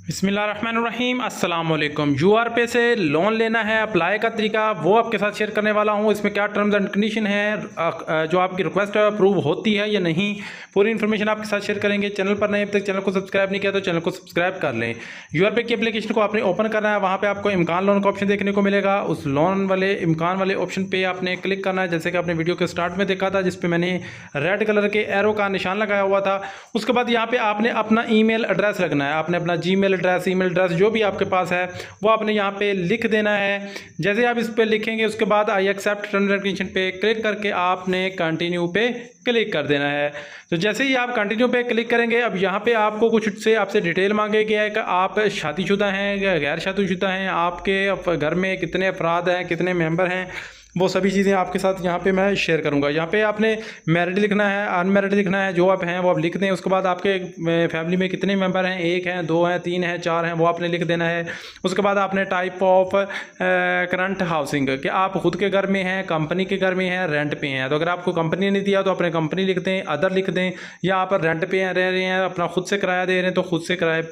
बिस्मिल्लाहिर्रहमानिर्रहीम अस्सलाम वालेकुम। यूआर पे से लोन लेना है, अप्लाई का तरीका वो आपके साथ शेयर करने वाला हूँ। इसमें क्या टर्म्स एंड कंडीशन है, जो आपकी रिक्वेस्ट है अप्रूव होती है या नहीं, पूरी इन्फॉर्मेशन आपके साथ शेयर करेंगे। चैनल पर नए अब तक चैनल को सब्सक्राइब नहीं किया तो चैनल को सब्सक्राइब कर लें। यूआर पे की एप्लीकेशन को आपने ओपन करना है, वहाँ पर आपको इमकान लोन का ऑप्शन देखने को मिलेगा। उस लोन वाले इमकान वाले ऑप्शन पर आपने क्लिक करना है, जैसे कि आपने वीडियो के स्टार्ट में देखा था जिसपे मैंने रेड कलर के एरो का निशान लगाया हुआ था। उसके बाद यहाँ पे आपने अपना ईमेल एड्रेस रखना है, आपने अपना जीमेल एड्रेस, ईमेल एड्रेस जो भी आपके पास है वो आपने यहाँ पे लिख देना है। जैसे आप इस पे लिखेंगे उसके बाद I accept terms and condition पे क्लिक करके आपने कंटिन्यू पे क्लिक कर देना है। तो जैसे ही आप कंटिन्यू पे क्लिक करेंगे, अब यहाँ पे आपको कुछ से आपसे डिटेल मांगे गया है कि आप शादीशुदा हैं या गैर शादीशुदा हैं, आपके घर में कितने अफराद हैं, कितने मेंबर हैं, वो सभी चीज़ें आपके साथ यहाँ पे मैं शेयर करूँगा। यहाँ पे आपने मैरिड लिखना है, अनमैरिड लिखना है, जो आप हैं वो आप लिख दें। उसके बाद आपके फैमिली में कितने मेंबर हैं, 1 हैं, 2 हैं, 3 हैं, 4 हैं, वो आपने लिख देना है। उसके बाद आपने टाइप ऑफ करंट हाउसिंग कि आप खुद के घर में हैं, कंपनी के घर में हैं, रेंट पे हैं। तो अगर आपको कंपनी ने दिया तो अपने कंपनी लिख दें, अदर लिख दें, या आप रेंट पे रह रहे हैं, अपना खुद से किराया दे रहे हैं तो खुद से किराए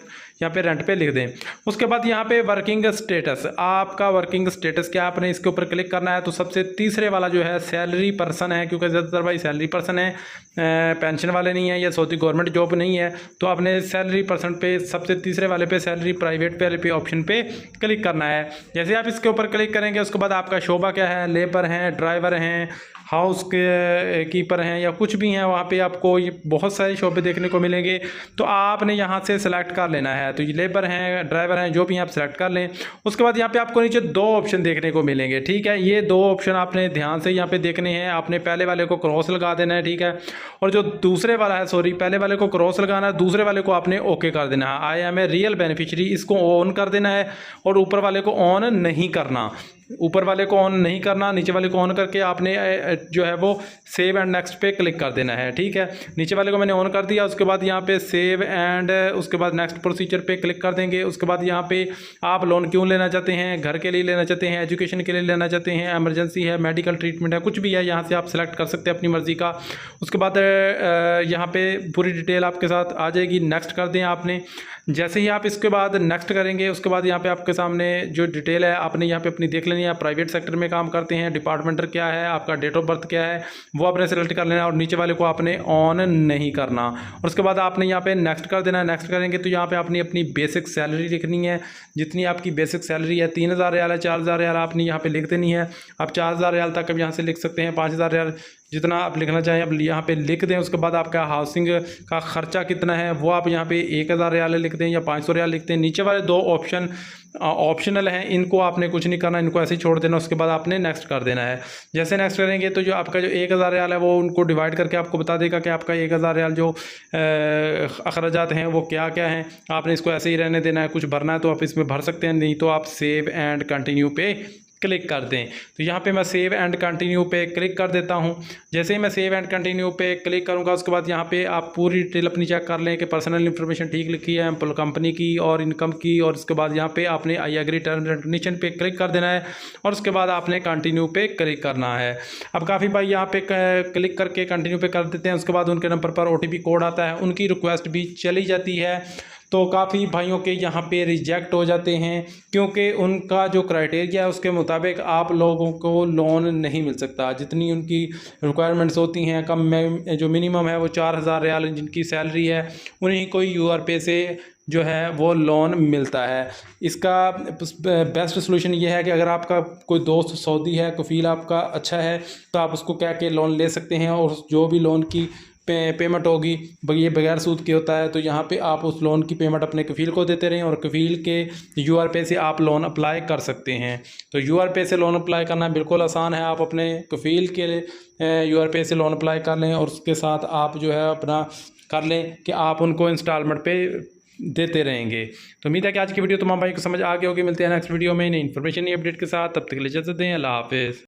यहाँ पे रेंट पे लिख दें। उसके बाद यहाँ पे वर्किंग स्टेटस, आपका वर्किंग स्टेटस क्या, आपने इसके ऊपर क्लिक करना है। तो सबसे तीसरे वाला जो है सैलरी पर्सन है, क्योंकि ज़्यादातर भाई सैलरी पर्सन है, पेंशन वाले नहीं है या सऊदी गवर्नमेंट जॉब नहीं है। तो आपने सैलरी पर्सन पे सबसे तीसरे वाले पे सैलरी प्राइवेट पे ऑप्शन पे क्लिक करना है। जैसे आप इसके ऊपर क्लिक करेंगे उसके बाद आपका शोबा क्या है, लेबर हैं, ड्राइवर हैं, हाउस के कीपर हैं या कुछ भी हैं, वहाँ पे आपको ये बहुत सारे शोबे देखने को मिलेंगे। तो आपने यहाँ से सिलेक्ट कर लेना है। तो ये लेबर हैं, ड्राइवर हैं, जो भी आप सिलेक्ट कर लें। उसके बाद यहाँ पे आपको नीचे 2 ऑप्शन देखने को मिलेंगे, ठीक है। ये 2 ऑप्शन आपने ध्यान से यहाँ पे देखने हैं। आपने पहले वाले को क्रॉस लगा देना है, ठीक है, और जो दूसरे वाला है, सॉरी, पहले वाले को क्रॉस लगाना है, दूसरे वाले को आपने ओके कर देना है। I am a real beneficiary, इसको ऑन कर देना है और ऊपर वाले को ऑन नहीं करना। ऊपर वाले को ऑन नहीं करना, नीचे वाले को ऑन करके आपने जो है वो सेव एंड नेक्स्ट पे क्लिक कर देना है, ठीक है। नीचे वाले को मैंने ऑन कर दिया। उसके बाद यहाँ पे सेव एंड उसके बाद नेक्स्ट प्रोसीजर पे क्लिक कर देंगे। उसके बाद यहाँ पे आप लोन क्यों लेना चाहते हैं, घर के लिए लेना चाहते हैं, एजुकेशन के लिए लेना चाहते हैं, इमरजेंसी है, मेडिकल ट्रीटमेंट है, कुछ भी है, यहाँ से आप सेलेक्ट कर सकते हैं अपनी मर्ज़ी का। उसके बाद यहाँ पे पूरी डिटेल आपके साथ आ जाएगी, नेक्स्ट कर दें आपने। जैसे ही आप इसके बाद नेक्स्ट करेंगे उसके बाद यहाँ पे आपके सामने जो डिटेल है आपने यहाँ पे अपनी देख लेनी है। आप प्राइवेट सेक्टर में काम करते हैं, डिपार्टमेंट क्या है, आपका डेट ऑफ बर्थ क्या है, वो आपने सेलेक्ट कर लेना है और नीचे वाले को आपने ऑन नहीं करना। और उसके बाद आपने यहाँ पे नेक्स्ट कर देना है। नेक्स्ट करेंगे तो यहाँ पे आपने अपनी बेसिक सैलरी लिखनी है। जितनी आपकी बेसिक सैलरी है, 3000 रियाल है, 4000 रियाल, आपने यहाँ पे लिख देनी है। आप 4000 रियाल तक अब यहाँ से लिख सकते हैं, 5000 रियाल, जितना आप लिखना चाहें अब यहाँ पे लिख दें। उसके बाद आपका हाउसिंग का खर्चा कितना है वो आप यहाँ पे 1000 रियाल लिख दें या 500 रियाल लिख दें। नीचे वाले 2 ऑप्शन ऑप्शनल हैं, इनको आपने कुछ नहीं करना, इनको ऐसे ही छोड़ देना। उसके बाद आपने नेक्स्ट कर देना है। जैसे नेक्स्ट करेंगे तो जो आपका जो 1000 रियाल है वो उनको डिवाइड करके आपको बता देगा कि आपका 1000 रियाल जो अखराजात हैं वो क्या क्या हैं। आपने इसको ऐसे ही रहने देना है, कुछ भरना है तो आप इसमें भर सकते हैं, नहीं तो आप सेव एंड कंटिन्यू पे क्लिक कर दें। तो यहाँ पे मैं सेव एंड कंटिन्यू पे क्लिक कर देता हूँ। जैसे ही मैं सेव एंड कंटिन्यू पे क्लिक करूँगा उसके बाद यहाँ पे आप पूरी डिटेल अपनी चेक कर लें कि पर्सनल इंफॉर्मेशन ठीक लिखी है, कंपनी की और इनकम की। और उसके बाद यहाँ पे आपने I agree terms and condition पे क्लिक कर देना है और उसके बाद आपने कंटिन्यू पे क्लिक करना है। अब काफ़ी भाई यहाँ पे क्लिक करके कंटिन्यू पे कर देते हैं। उसके बाद उनके नंबर पर OTP कोड आता है, उनकी रिक्वेस्ट भी चली जाती है। तो काफ़ी भाइयों के यहाँ पे रिजेक्ट हो जाते हैं क्योंकि उनका जो क्राइटेरिया है उसके मुताबिक आप लोगों को लोन नहीं मिल सकता। जितनी उनकी रिक्वायरमेंट्स होती हैं, कम में जो मिनिमम है वो 4000 रियाल जिनकी सैलरी है, उन्हीं को यूआर पे से जो है वो लोन मिलता है। इसका बेस्ट सोल्यूशन ये है कि अगर आपका कोई दोस्त सऊदी है, कफ़ील आपका अच्छा है, तो आप उसको कह के लोन ले सकते हैं और जो भी लोन की पेमेंट होगी ये बगैर सूद के होता है। तो यहाँ पे आप उस लोन की पेमेंट अपने कफ़ील को देते रहें और कफ़ील के यूआर पे से आप लोन अप्लाई कर सकते हैं। तो यूआर पे से लोन अप्लाई करना बिल्कुल आसान है। आप अपने कफ़ील के यूआर पे से लोन अप्लाई कर लें और उसके साथ आप जो है अपना कर लें कि आप उनको इंस्टॉलमेंट पे देते रहेंगे। तो उम्मीद है कि आज की वीडियो तमाम भाई को समझ आ गई होगी। मिलते हैं नेक्स्ट वीडियो में नई इन्फॉर्मेशन, नई अपडेट के साथ। तब तक के लिए इजाज़त दें। अल्लाह हाफ़िज़।